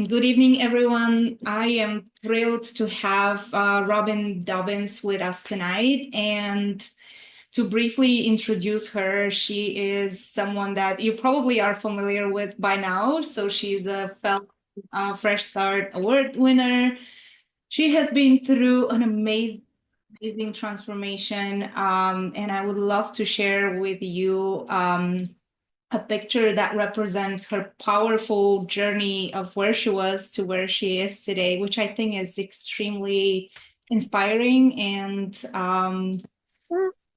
Good evening, everyone. I am thrilled to have Robyn Dobbins with us tonight. And to briefly introduce her, she is someone that you probably are familiar with by now. So she's a fellow Fresh Start Award winner. She has been through an amazing transformation, and I would love to share with you a picture that represents her powerful journey of where she was to where she is today, which I think is extremely inspiring and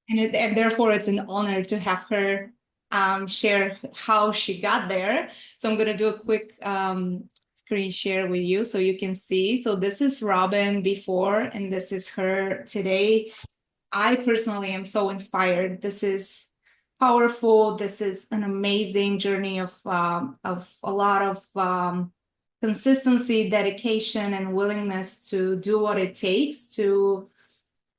therefore it's an honor to have her share how she got there. So I'm going to do a quick screen share with you so you can see. So this is Robyn before, and this is her today. I personally am so inspired. This is powerful. This is an amazing journey of a lot of consistency, dedication, and willingness to do what it takes to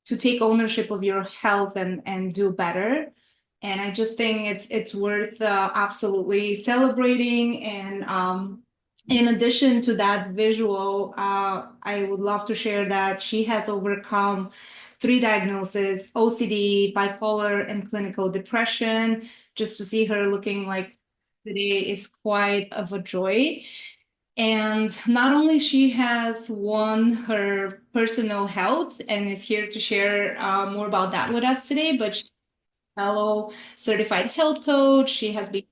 take ownership of your health and do better. And I just think it's worth absolutely celebrating. And in addition to that visual, I would love to share that she has overcome 3 diagnoses: OCD, bipolar, and clinical depression. Just to see her looking like today is quite of a joy. And not only she has won her personal health and is here to share more about that with us today, but she's a fellow certified health coach. She has been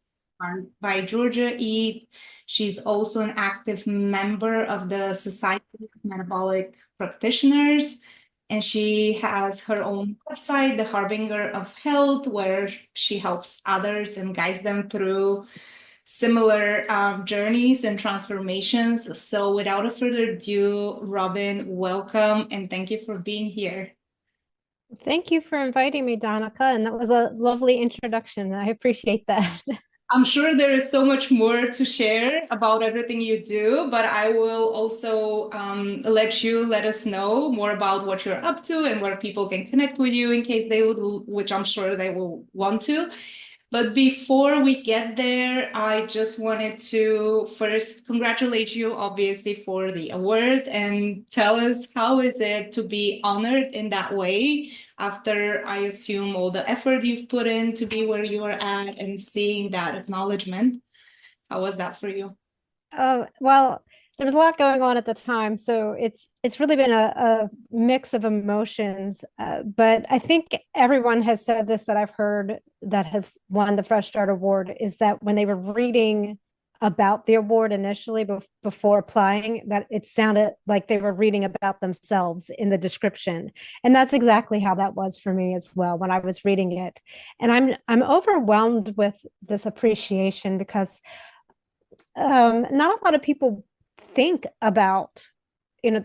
by Georgia Eat. She's also an active member of the Society of Metabolic Practitioners. And she has her own website, the Harbinger of Health, where she helps others and guides them through similar journeys and transformations. So without a further ado, Robyn, welcome and thank you for being here. Thank you for inviting me, Donica, and that was a lovely introduction. I appreciate that. I'm sure there is so much more to share about everything you do, but I will also let us know more about what you're up to and where people can connect with you in case they would, which I'm sure they will want to. But before we get there, I just wanted to first congratulate you, obviously, for the award and tell us how is it to be honored in that way after, I assume, all the effort you've put in to be where you are at and seeing that acknowledgement. How was that for you? Well, there was a lot going on at the time, so it's really been a mix of emotions. But I think everyone has said this that I've heard that have won the Fresh Start Award is that when they were reading about the award initially before applying, that it sounded like they were reading about themselves in the description, and that's exactly how that was for me as well when I was reading it. And I'm overwhelmed with this appreciation because not a lot of people think about you know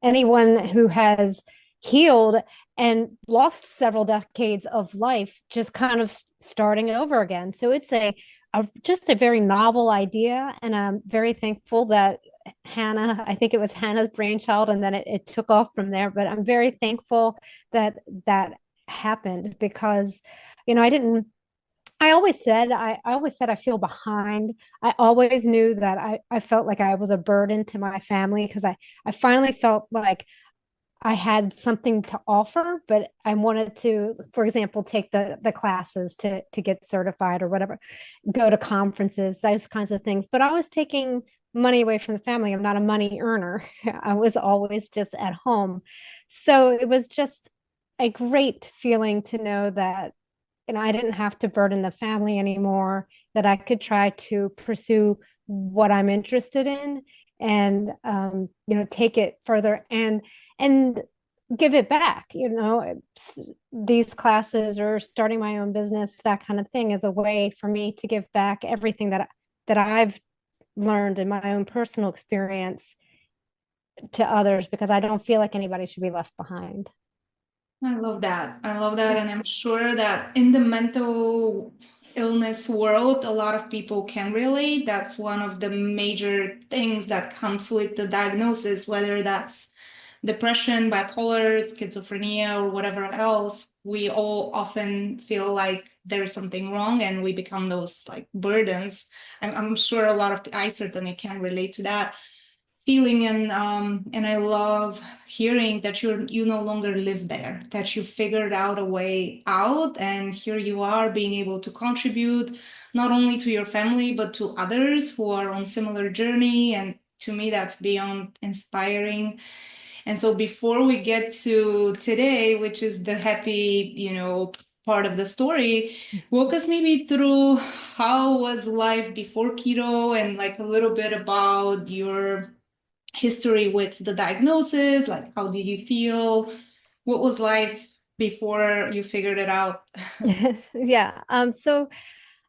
anyone who has healed and lost several decades of life just kind of starting over again. So it's just a very novel idea, and I'm very thankful that I think it was Hannah's brainchild, and then it took off from there. But I'm very thankful that that happened because I didn't I always said I feel behind. I always knew that I felt like I was a burden to my family because I finally felt like I had something to offer, but I wanted to, for example, take the classes to get certified or whatever, go to conferences, those kinds of things. But I was taking money away from the family. I'm not a money earner. I was always just at home. So it was just a great feeling to know that I didn't have to burden the family anymore, that I could try to pursue what I'm interested in and take it further and give it back. These classes or starting my own business, that kind of thing is a way for me to give back everything that I've learned in my own personal experience to others, because I don't feel like anybody should be left behind. I love that. I love that. And I'm sure that in the mental illness world, a lot of people can relate. That's one of the major things that comes with the diagnosis, whether that's depression, bipolar, schizophrenia, or whatever else. we all often feel like there is something wrong and we become those like burdens. I'm sure a lot of, I certainly can relate to that feeling. And I love hearing that you no longer live there, that you figured out a way out, and here you are being able to contribute not only to your family but to others who are on similar journey. And to me, that's beyond inspiring. And so before we get to today, which is the happy, part of the story, walk us maybe through how was life before keto, and like a little bit about your history with the diagnosis, like how did you feel? What was life before you figured it out? Yeah.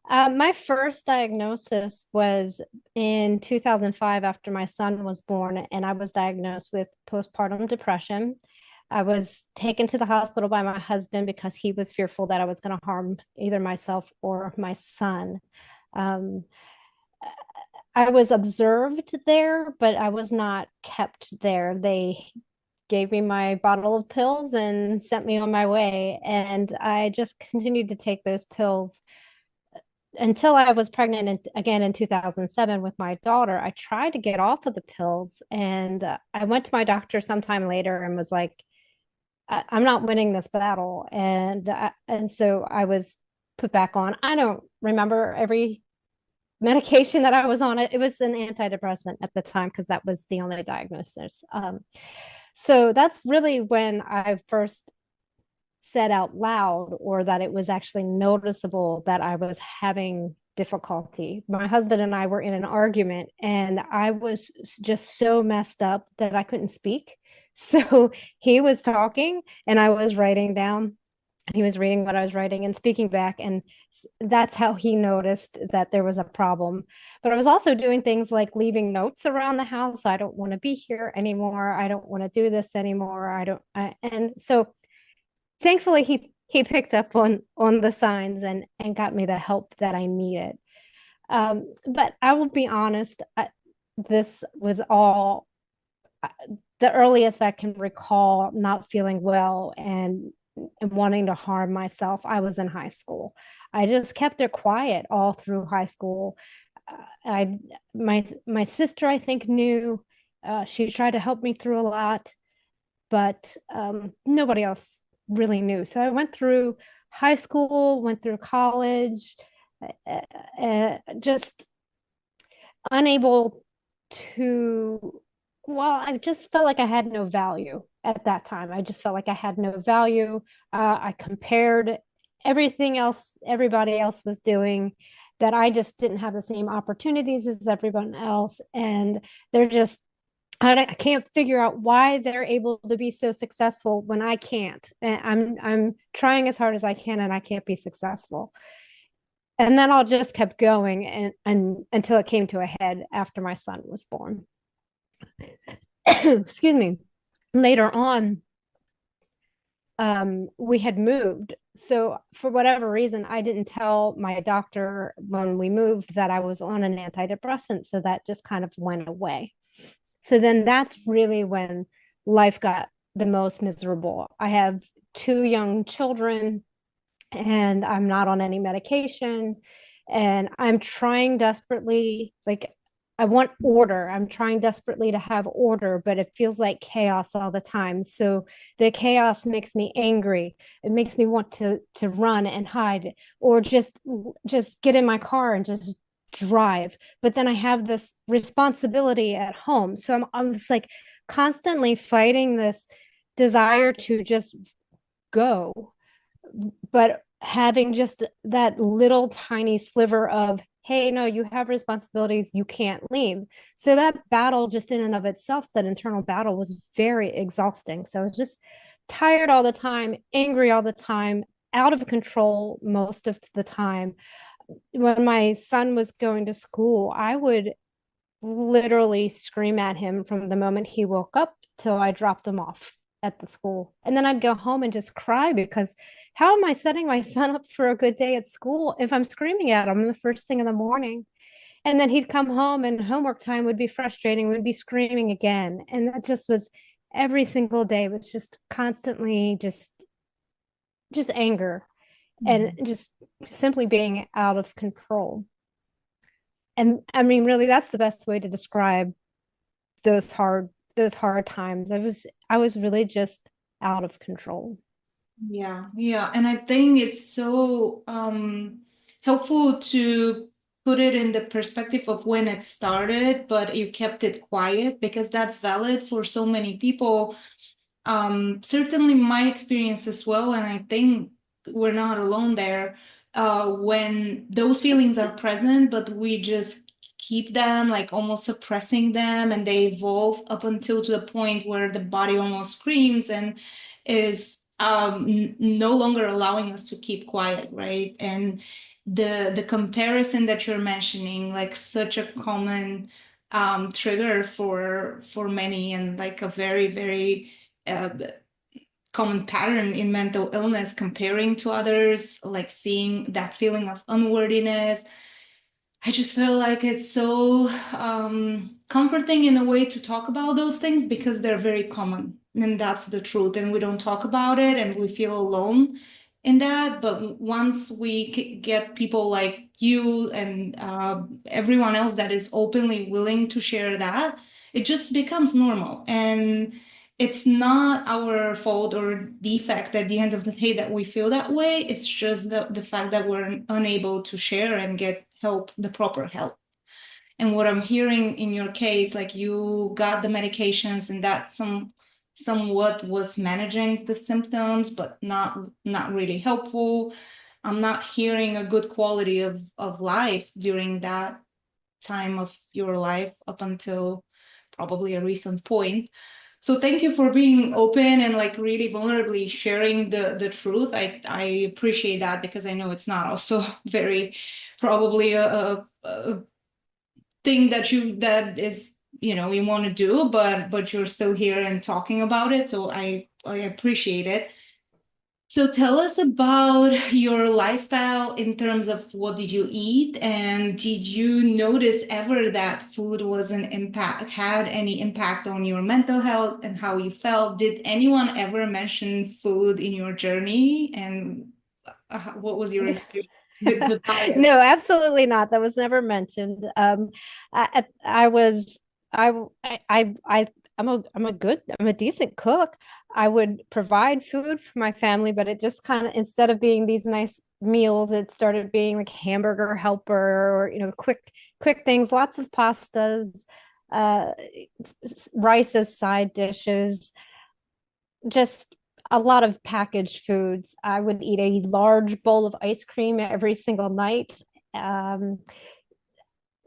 My first diagnosis was in 2005 after my son was born, and I was diagnosed with postpartum depression. I was taken to the hospital by my husband because he was fearful that I was going to harm either myself or my son. Um, I was observed there, but I was not kept there. They gave me my bottle of pills and sent me on my way. And I just continued to take those pills until I was pregnant again in 2007 with my daughter. I tried to get off of the pills, and I went to my doctor sometime later and was like, I'm not winning this battle. And so I was put back on. I don't remember every medication that I was on. It was an antidepressant at the time because that was the only diagnosis. So that's really when I first said out loud, or that it was actually noticeable that I was having difficulty. My husband and I were in an argument, and I was just so messed up that I couldn't speak. So he was talking and I was writing down, and he was reading what I was writing and speaking back. And that's how he noticed that there was a problem. But I was also doing things like leaving notes around the house. I don't want to be here anymore. I don't want to do this anymore. And so thankfully he picked up on the signs and got me the help that I needed. But I will be honest, this was all the earliest I can recall not feeling well and wanting to harm myself. I was in high school. I just kept it quiet all through high school. My sister, I think, knew. She tried to help me through a lot, but nobody else really knew. So I went through high school, went through college, just unable to, well, I just felt like I had no value at that time. I just felt like I had no value. I compared everything else everybody else was doing, that I just didn't have the same opportunities as everyone else. And they're just, I can't figure out why they're able to be so successful when I can't. And I'm trying as hard as I can and I can't be successful. And then I just kept going and until it came to a head after my son was born. Excuse me. Later on, we had moved. So for whatever reason, I didn't tell my doctor when we moved that I was on an antidepressant. So that just kind of went away. So then that's really when life got the most miserable. I have two young children and I'm not on any medication. And I'm trying desperately, like, I want order. I'm trying desperately to have order, but it feels like chaos all the time. So the chaos makes me angry. It makes me want to run and hide, or just get in my car and just drive. But then I have this responsibility at home. So I'm just like constantly fighting this desire to just go, but having just that little tiny sliver of, hey, no, you have responsibilities, you can't leave. So that battle, just in and of itself, that internal battle, was very exhausting. So I was just tired all the time, angry all the time, out of control most of the time. When my son was going to school, I would literally scream at him from the moment he woke up till I dropped him off at the school. And then I'd go home and just cry, because how am I setting my son up for a good day at school if I'm screaming at him the first thing in the morning? And then he'd come home and homework time would be frustrating, would be screaming again. And that just was every single day, was just constantly just just anger and Mhm. just simply being out of control. And I mean, really, that's the best way to describe those hard times. I was really just out of control. Yeah, yeah. And I think it's so helpful to put it in the perspective of when it started, but you kept it quiet because that's valid for so many people. Certainly my experience as well, and I think we're not alone there. When those feelings are present, but we just keep them, like almost suppressing them, and they evolve up until to the point where the body almost screams and is no longer allowing us to keep quiet, right? And the comparison that you're mentioning, like such a common trigger for many, and like a very, very uh, common pattern in mental illness, comparing to others, like seeing that feeling of unworthiness. I just feel like it's so comforting in a way to talk about those things because they're very common. And that's the truth. And we don't talk about it and we feel alone in that. But once we get people like you and everyone else that is openly willing to share that, it just becomes normal. And it's not our fault or defect at the end of the day that we feel that way. It's just the fact that we're unable to share and get help, the proper help. And what I'm hearing in your case, like you got the medications and that somewhat was managing the symptoms, but not really helpful. I'm not hearing a good quality of life during that time of your life up until probably a recent point. So thank you for being open and like really vulnerably sharing the truth. I appreciate that because I know it's not also very probably a thing that that is you want to do, but you're still here and talking about it. So I appreciate it. So tell us about your lifestyle in terms of what did you eat, and did you notice ever that food was an impact, had any impact on your mental health and how you felt? Did anyone ever mention food in your journey, and what was your experience with the diet? No, absolutely not. That was never mentioned. I was, I, I'm a decent cook. I would provide food for my family, but it just kind of, instead of being these nice meals, it started being like hamburger helper or, quick things, lots of pastas, uh, rice as side dishes, just a lot of packaged foods. I would eat a large bowl of ice cream every single night. Um,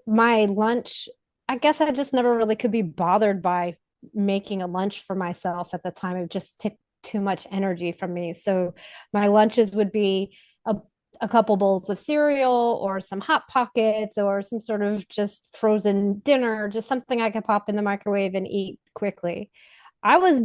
my lunch, I guess I just never really could be bothered by making a lunch for myself at the time. It just took too much energy from me. So my lunches would be a couple bowls of cereal or some hot pockets or some sort of just frozen dinner, just something I could pop in the microwave and eat quickly. I was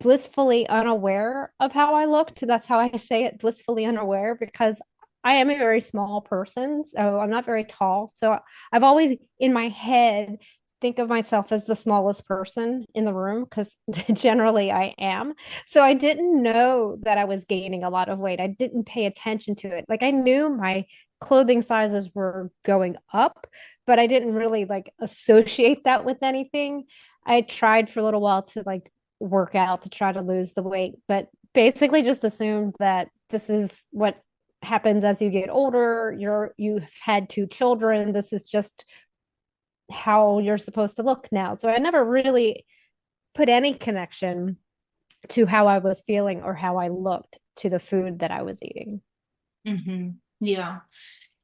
blissfully unaware of how I looked. That's how I say it, blissfully unaware, because I am a very small person. So I'm not very tall. So I've always in my head think of myself as the smallest person in the room because generally I am. So I didn't know that I was gaining a lot of weight. I didn't pay attention to it. Like I knew my clothing sizes were going up, but I didn't really like associate that with anything. I tried for a little while to like work out to try to lose the weight, but basically just assumed that this is what happens as you get older. You've had two children. This is just how you're supposed to look now. So I never really put any connection to how I was feeling or how I looked to the food that I was eating. Mm-hmm. Yeah.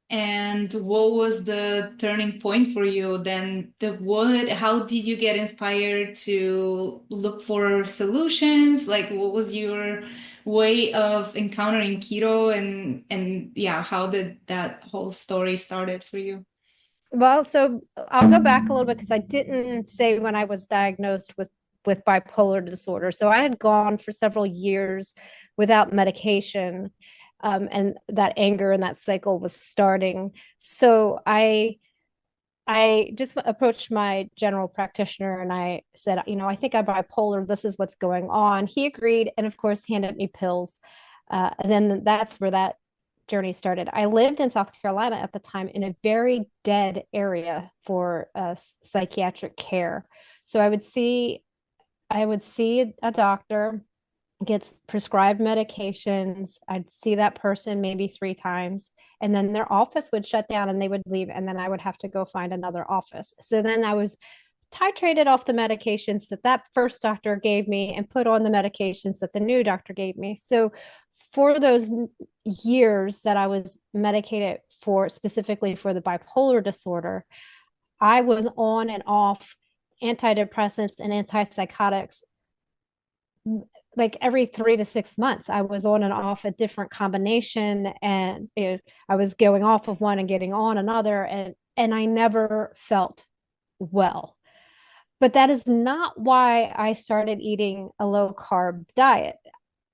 And what was the turning point for you then? How did you get inspired to look for solutions? Like what was your way of encountering keto, and yeah, how did that whole story started for you? Well, so I'll go back a little bit because I didn't say when I was diagnosed with bipolar disorder. So I had gone for several years without medication, and that anger and that cycle was starting. So I just approached my general practitioner and I said, I think I'm bipolar. This is what's going on. He agreed, and of course, handed me pills. And then that's where that journey started. I lived in South Carolina at the time in a very dead area for psychiatric care. So I would see a doctor, gets prescribed medications. I'd see that person maybe 3 times, and then their office would shut down and they would leave, and then I would have to go find another office. So then I was titrated off the medications that that first doctor gave me and put on the medications that the new doctor gave me. So for those years that I was medicated for, specifically for the bipolar disorder, I was on and off antidepressants and antipsychotics like every 3 to 6 months. I was on and off a different combination, and I was going off of one and getting on another, and I never felt well. But that is not why I started eating a low carb diet.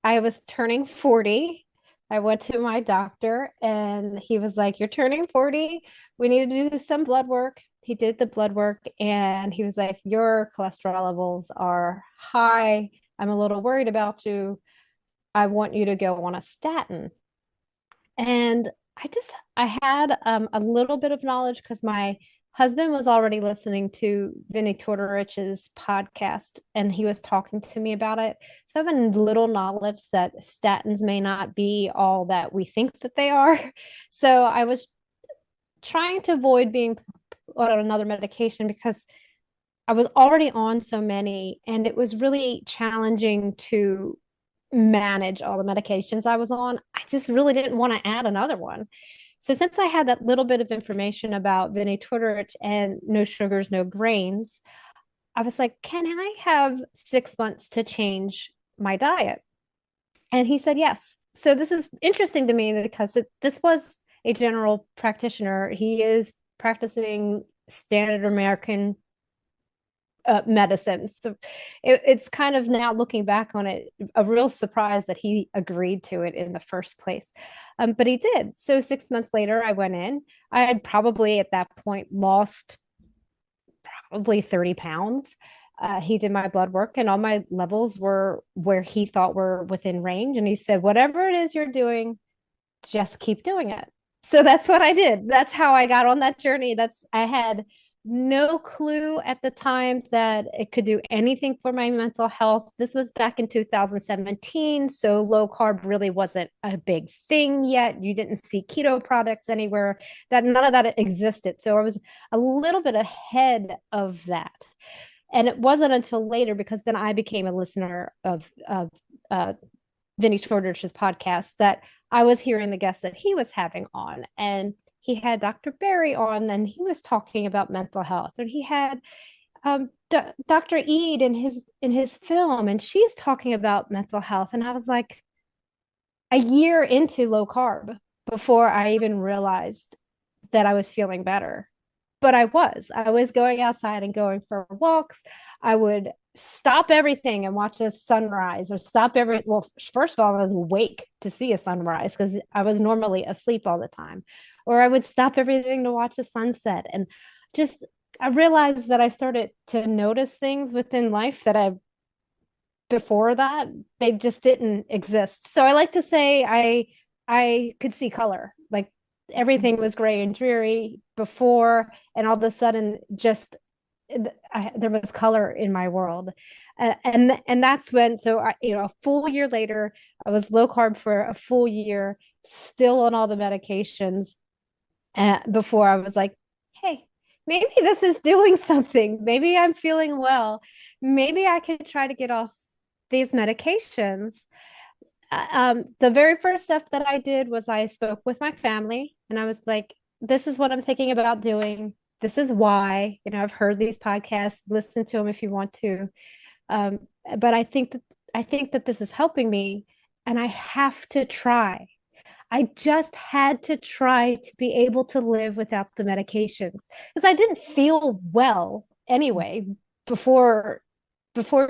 I was turning 40. I went to my doctor and he was like, "You're turning 40. We need to do some blood work." He did the blood work and he was like, "Your cholesterol levels are high. I'm a little worried about you. I want you to go on a statin." And I had a little bit of knowledge because my husband was already listening to Vinnie Tortorich's podcast and he was talking to me about it. So I have a little knowledge that statins may not be all that we think that they are. So I was trying to avoid being on another medication because I was already on so many, and it was really challenging to manage all the medications I was on. I just really didn't want to add another one. So since I had that little bit of information about Vinnie Tortorich and no sugars, no grains, I was like, "Can I have 6 months to change my diet?" And he said yes. So this is interesting to me because this was a general practitioner. He is practicing standard American medicine. So it's kind of, now looking back on it, a real surprise that he agreed to it in the first place. But he did. So 6 months later, I went in. I had probably at that point lost probably 30 pounds. He did my blood work and all my levels were where he thought were within range. And he said, "Whatever it is you're doing, just keep doing it." So that's what I did. That's how I got on that journey. I had no clue at the time that it could do anything for my mental health. This was back in 2017. So low carb really wasn't a big thing yet. You didn't see keto products anywhere, that none of that existed. So I was a little bit ahead of that. And it wasn't until later, because then I became a listener of Vinnie Tortorich's podcast, that I was hearing the guests that he was having on. And he had Dr. Barry on, and he was talking about mental health. And he had Dr. Eid in his film, and she's talking about mental health. And I was like, a year into low carb before I even realized that I was feeling better. But I was going outside and going for walks. I would stop everything and watch a sunrise, or well, first of all, I was awake to see a sunrise because I was normally asleep all the time. Or I would stop everything to watch a sunset. And just, I realized that I started to notice things within life that before that, they just didn't exist. So I like to say I could see color. Like, everything was gray and dreary before, and all of a sudden just there was color in my world. And that's when, so a full year later, I was low carb for a full year, still on all the medications, before I was like, "Hey, maybe this is doing something. Maybe I'm feeling well. Maybe I could try to get off these medications." The very first step that I did was I spoke with my family, and I was like, "This is what I'm thinking about doing. This is why, I've heard these podcasts, listen to them if you want to. But I think that this is helping me, and I have to try. I just had to try to be able to live without the medications, because I didn't feel well anyway before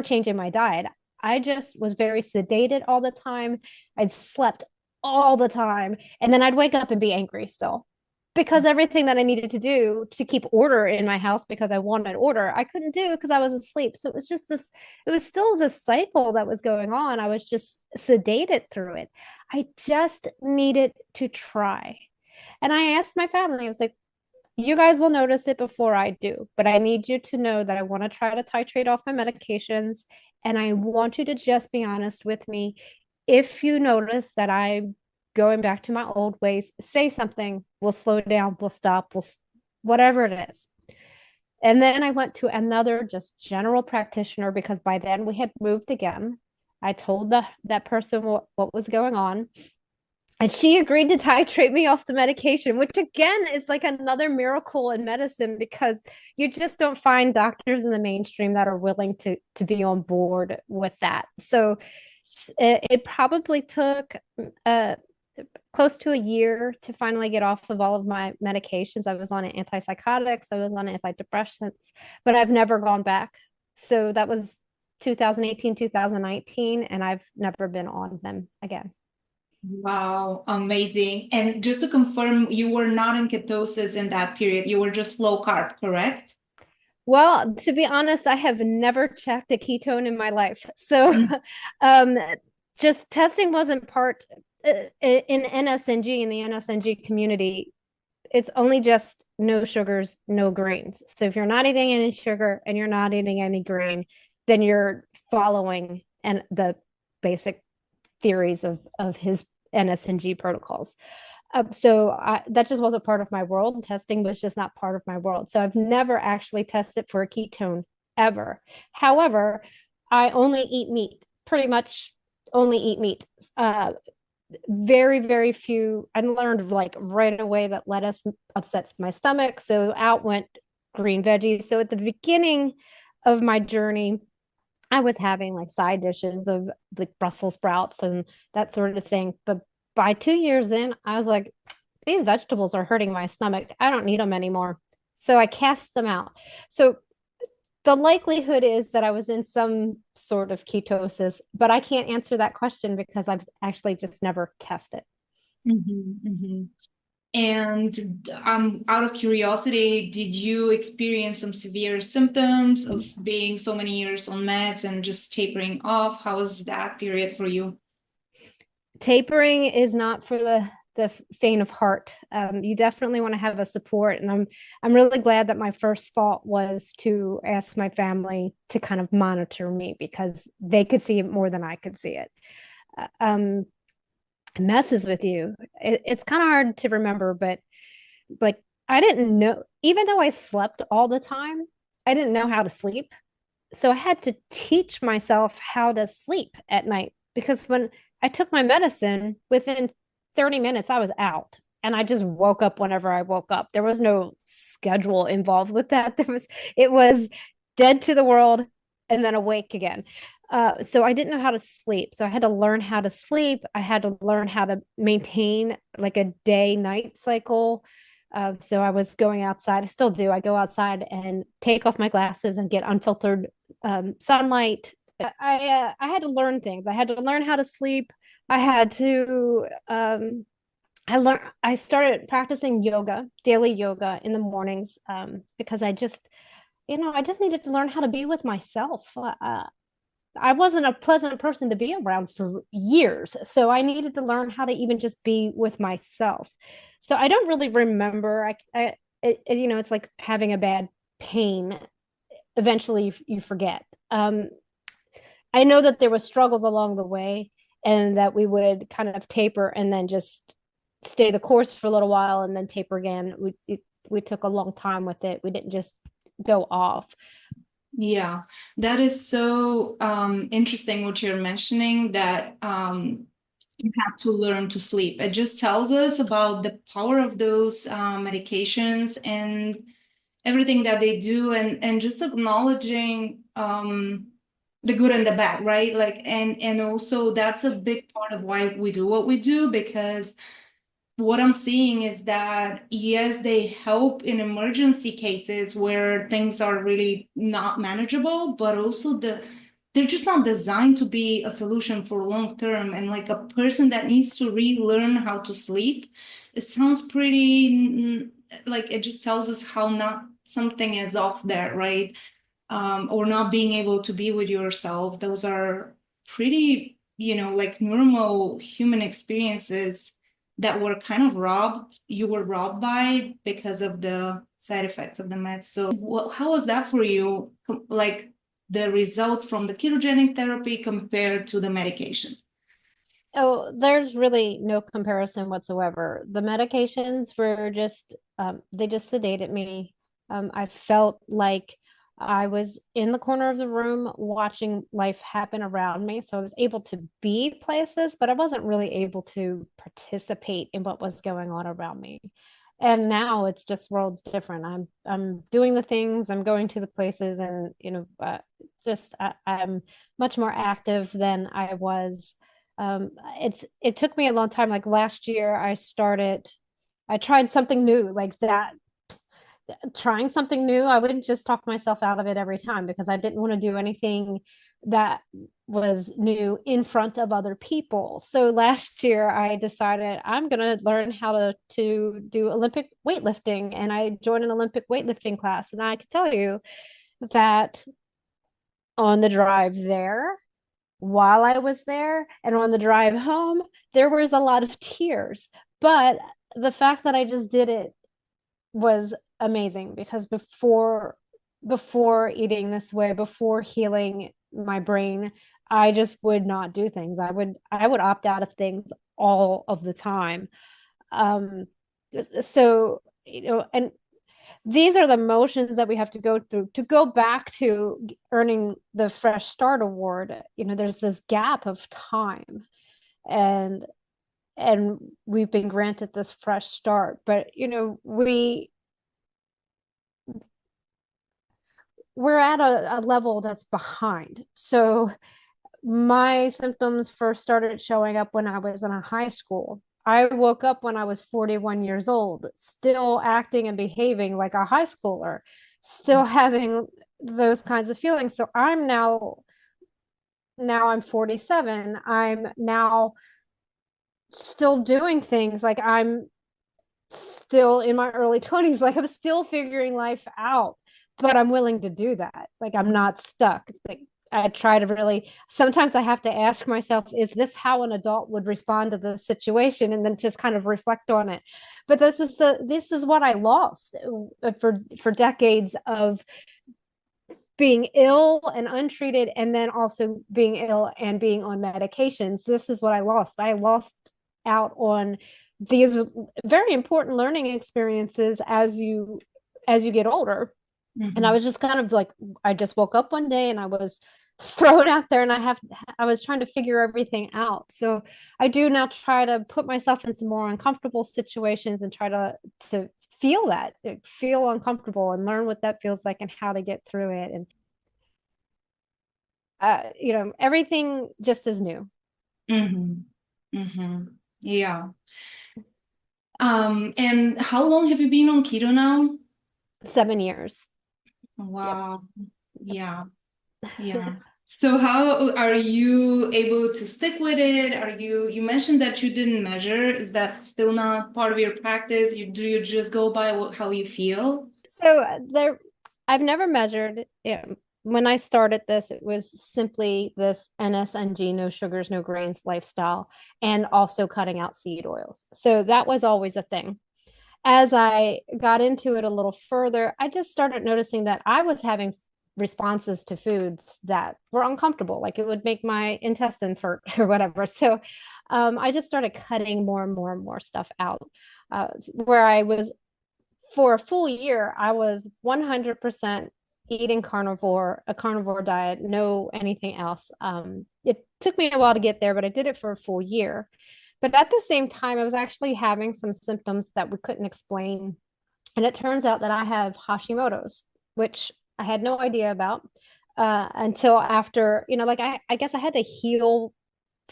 changing my diet. I just was very sedated all the time. I'd slept all the time. And then I'd wake up and be angry still. because everything that I needed to do to keep order in my house because I wanted order, I couldn't do because I was asleep. So it was just this, it was still this cycle that was going on. I was just sedated through it. I just needed to try. And I asked my family, I was like, you guys will notice it before I do, but I need you to know that I want to try to titrate off my medications. And I want you to just be honest with me. If you notice that I'm going back to my old ways, say something. We'll slow down, we'll stop, whatever it is. And then I went to another just general practitioner because by then we had moved again. I told that person what was going on. And she agreed to titrate me off the medication, which again is like another miracle in medicine because you just don't find doctors in the mainstream that are willing to be on board with that. So it probably took close to a year to finally get off of all of my medications. I was on antipsychotics, I was on antidepressants, but I've never gone back. So that was 2018, 2019, and I've never been on them again. Wow, amazing. And just to confirm, you were not in ketosis in that period. You were just low carb, correct? Well, to be honest, I have never checked a ketone in my life. So um, just testing wasn't part in NSNG, in the NSNG community. It's only just no sugars, no grains. So if you're not eating any sugar and you're not eating any grain, then you're following and the basic theories of his NSNG protocols. That just wasn't part of my world. Testing was just not part of my world. So I've never actually tested for a ketone ever. However, I only eat meat, pretty much only eat meat. Very, very few. I learned like right away that lettuce upsets my stomach. So out went green veggies. So at the beginning of my journey, I was having like side dishes of like Brussels sprouts and that sort of thing. But by 2 years in, I was like, these vegetables are hurting my stomach. I don't need them anymore. So I cast them out. So the likelihood is that I was in some sort of ketosis, but I can't answer that question because I've actually just never tested. And out of curiosity, did you experience some severe symptoms of being so many years on meds and just tapering off? How was that period for you? Tapering is not for the faint of heart. You definitely want to have a support, and I'm really glad that my first thought was to ask my family to kind of monitor me because they could see it more than I could see it. Messes with you. It's kind of hard to remember, but like I didn't know, even though I slept all the time, I didn't know how to sleep. So I had to teach myself how to sleep at night because when I took my medicine, within 30 minutes, I was out. And I just woke up whenever I woke up. There was no schedule involved with that. It was dead to the world and then awake again. So I didn't know how to sleep. So I had to learn how to sleep. I had to learn how to maintain like a day night cycle. So I was going outside. I still do. I go outside and take off my glasses and get unfiltered sunlight. I had to learn things. I had to learn how to sleep. I had to I started practicing yoga, daily yoga in the mornings, because I just, I just needed to learn how to be with myself. I wasn't a pleasant person to be around for years, so I needed to learn how to even just be with myself. So I don't really remember. It's like having a bad pain. Eventually, you forget. I know that there were struggles along the way, and that we would kind of taper and then just stay the course for a little while and then taper again. We took a long time with it. We didn't just go off. Yeah, that is so interesting what you're mentioning, that you have to learn to sleep. It just tells us about the power of those medications and everything that they do, and just acknowledging the good and the bad, right? Like, and also that's a big part of why we do what we do, because what I'm seeing is that, yes, they help in emergency cases where things are really not manageable, but also they're just not designed to be a solution for long term. And like a person that needs to relearn how to sleep, it sounds pretty like it just tells us how not something is off there, right? Or not being able to be with yourself. Those are pretty, like normal human experiences that were kind of you were robbed by because of the side effects of the meds. So how was that for you? Like the results from the ketogenic therapy compared to the medication? Oh, there's really no comparison whatsoever. The medications were just, they just sedated me. I felt like I was in the corner of the room watching life happen around me. So I was able to be places, but I wasn't really able to participate in what was going on around me. And now it's just worlds different. I'm doing the things, I'm going to the places, and I'm much more active than I was. It took me a long time. Like last year, I tried something new like that. Trying something new, I wouldn't just talk myself out of it every time because I didn't want to do anything that was new in front of other people. So last year I decided I'm going to learn how to do Olympic weightlifting, and I joined an Olympic weightlifting class. And I can tell you that on the drive there, while I was there, and on the drive home, there was a lot of tears. But the fact that I just did it was amazing, because before eating this way, before healing my brain, I just would not do things. I would opt out of things all of the time. Um, so and these are the motions that we have to go through to go back to earning the Fresh Start Award. There's this gap of time, and we've been granted this fresh start, but we're at a level that's behind. So my symptoms first started showing up when I was in a high school. I woke up when I was 41 years old, still acting and behaving like a high schooler, still having those kinds of feelings. So I'm 47. I'm now still doing things like I'm still in my early 20s, like I'm still figuring life out, but I'm willing to do that. Like I'm not stuck. Like I try to really, sometimes I have to ask myself, is this how an adult would respond to the situation? And then just kind of reflect on it. But this is what I lost for decades of being ill and untreated, and then also being ill and being on medications. This is what I lost. I lost out on these very important learning experiences as you get older. And I was just kind of like, I just woke up one day and I was thrown out there, and I was trying to figure everything out. So I do now try to put myself in some more uncomfortable situations and try to feel uncomfortable and learn what that feels like and how to get through it. And everything just is new. Mm-hmm. Mm-hmm. Yeah. And how long have you been on keto now? 7 years. Yep. Wow. Yeah. Yeah. So how are you able to stick with it? You mentioned that you didn't measure. Is that still not part of your practice? Do you just go by how you feel? So I've never measured. When I started this, it was simply this NSNG, no sugars, no grains lifestyle, and also cutting out seed oils. So that was always a thing. As I got into it a little further, I just started noticing that I was having responses to foods that were uncomfortable, like it would make my intestines hurt or whatever. So I just started cutting more and more and more stuff out. Where I was for a full year, I was 100% eating a carnivore diet, no anything else. It took me a while to get there, but I did it for a full year. But at the same time, I was actually having some symptoms that we couldn't explain. And it turns out that I have Hashimoto's, which I had no idea about until after, like I guess I had to heal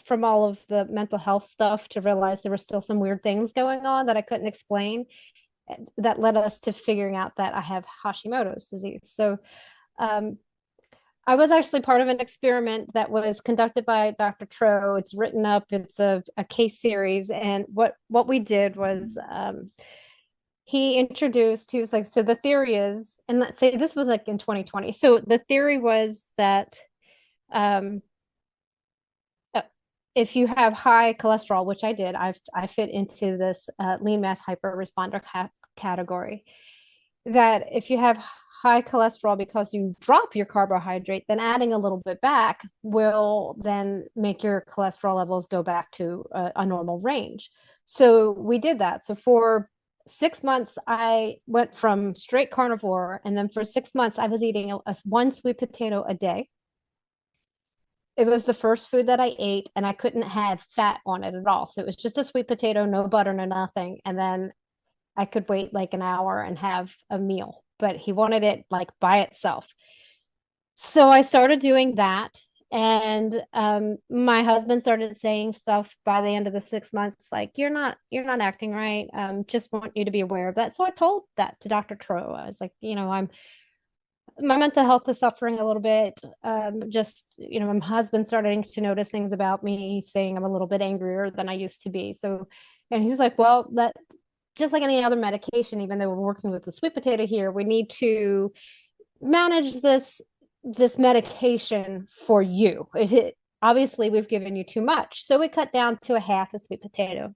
from all of the mental health stuff to realize there were still some weird things going on that I couldn't explain, that led us to figuring out that I have Hashimoto's disease. So um, I was actually part of an experiment that was conducted by Dr. Tro. It's written up, it's a case series. And what we did was he was like, so the theory is, and let's say this was like in 2020. So the theory was that um, uh, if you have high cholesterol, which I did, I fit into this lean mass hyper responder category, that if you have high cholesterol because you drop your carbohydrate, then adding a little bit back will then make your cholesterol levels go back to a normal range. So we did that. So for 6 months, I went from straight carnivore, and then for 6 months, I was eating one sweet potato a day. It was the first food that I ate, and I couldn't have fat on it at all. So it was just a sweet potato, no butter, no nothing. And then I could wait like an hour and have a meal, but he wanted it like by itself. So I started doing that. And my husband started saying stuff by the end of the 6 months, like, you're not acting right. Just want you to be aware of that. So I told that to Dr. Tro. I was like, my mental health is suffering a little bit. Just, my husband starting to notice things about me, saying I'm a little bit angrier than I used to be. So, and he was like, well, that just like any other medication, even though we're working with the sweet potato here, we need to manage this medication for you. Obviously we've given you too much. So we cut down to a half a sweet potato.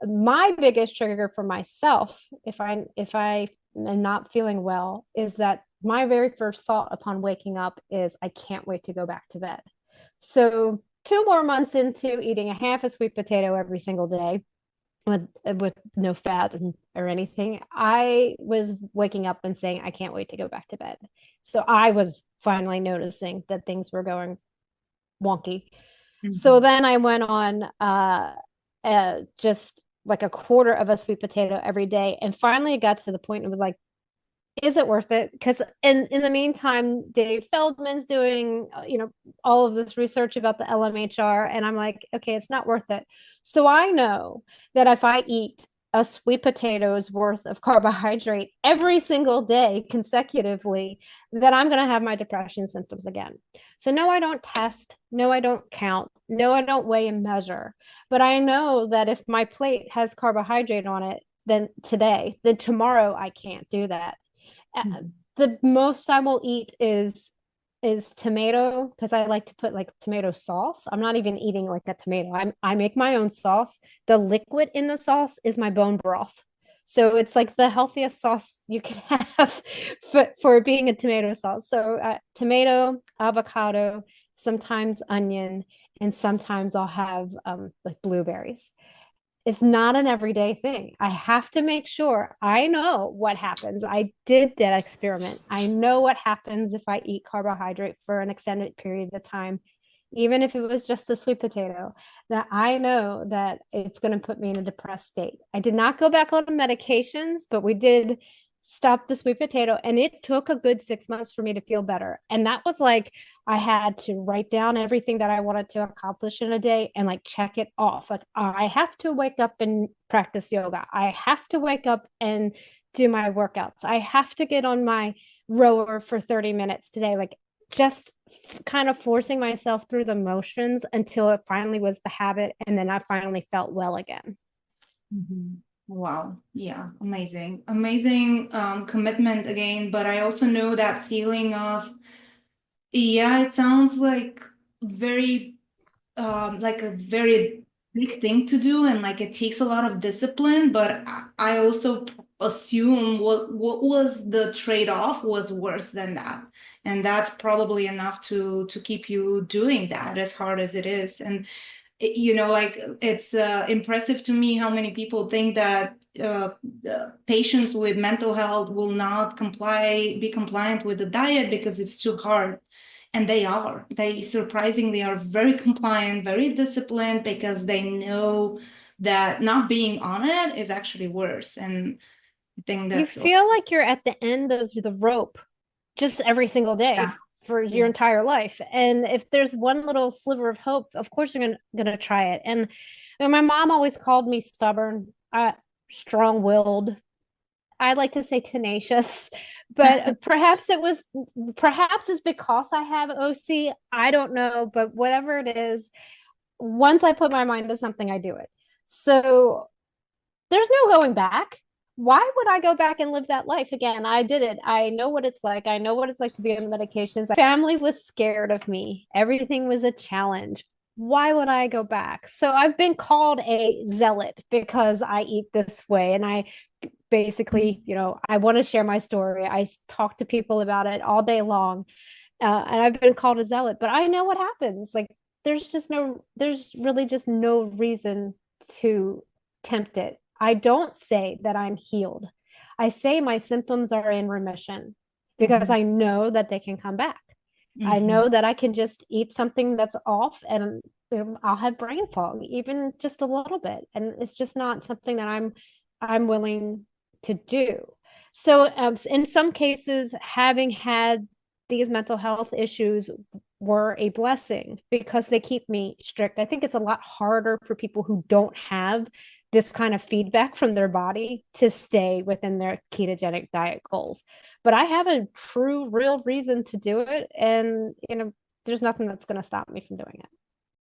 My biggest trigger for myself, if I am not feeling well, is that my very first thought upon waking up is I can't wait to go back to bed. So 2 more months into eating a half a sweet potato every single day, with no fat or anything, I was waking up and saying, I can't wait to go back to bed. So I was finally noticing that things were going wonky. So then I went on just like a quarter of a sweet potato every day. And finally it got to the point, it was like, is it worth it? Because in the meantime, Dave Feldman's doing, all of this research about the LMHR, and I'm like, okay, it's not worth it. So I know that if I eat a sweet potato's worth of carbohydrate every single day consecutively, that I'm going to have my depression symptoms again. So no, I don't test. No, I don't count. No, I don't weigh and measure. But I know that if my plate has carbohydrate on it, then tomorrow I can't do that. The most I will eat is tomato, because I like to put like tomato sauce. I'm not even eating like a tomato. I make my own sauce. The liquid in the sauce is my bone broth. So it's like the healthiest sauce you can have for being a tomato sauce. So tomato, avocado, sometimes onion, and sometimes I'll have like blueberries. It's not an everyday thing. I have to make sure I know what happens. I did that experiment. I know what happens if I eat carbohydrate for an extended period of time, even if it was just a sweet potato, that I know that it's going to put me in a depressed state. I did not go back on medications, but we did stop the sweet potato, and it took a good 6 months for me to feel better. And that was like, I had to write down everything that I wanted to accomplish in a day and like check it off. Like, I have to wake up and practice yoga. I have to wake up and do my workouts. I have to get on my rower for 30 minutes today. Like, just kind of forcing myself through the motions until it finally was the habit. And then I finally felt well again. Wow. Yeah. Amazing. Amazing commitment again. But I also know that feeling of, yeah, it sounds like a very big thing to do, and like it takes a lot of discipline, but I also assume what was the trade-off was worse than that. And that's probably enough to keep you doing that as hard as it is. And like it's impressive to me how many people think that patients with mental health will not be compliant with the diet because it's too hard. And they surprisingly are very compliant, very disciplined, because they know that not being on it is actually worse. And I think You that's, feel like you're at the end of the rope just every single day yeah, for your yeah. entire life. And if there's one little sliver of hope, of course you're gonna try it. And my mom always called me stubborn, strong-willed. I like to say tenacious, but perhaps it's because I have OC. I don't know, but whatever it is, once I put my mind to something, I do it. So there's no going back. Why would I go back and live that life again? I did it. I know what it's like. I know what it's like to be on the medications. My family was scared of me. Everything was a challenge. Why would I go back? So I've been called a zealot because I eat this way. And I basically, I want to share my story. I talk to people about it all day long. And I've been called a zealot, but I know what happens. Like there's really just no reason to tempt it. I don't say that I'm healed. I say my symptoms are in remission because I know that they can come back. I know that I can just eat something that's off and I'll have brain fog, even just a little bit. And it's just not something that I'm willing to do. So in some cases, having had these mental health issues were a blessing because they keep me strict. I think it's a lot harder for people who don't have this kind of feedback from their body to stay within their ketogenic diet goals. But I have a true, real reason to do it. And, there's nothing that's going to stop me from doing it.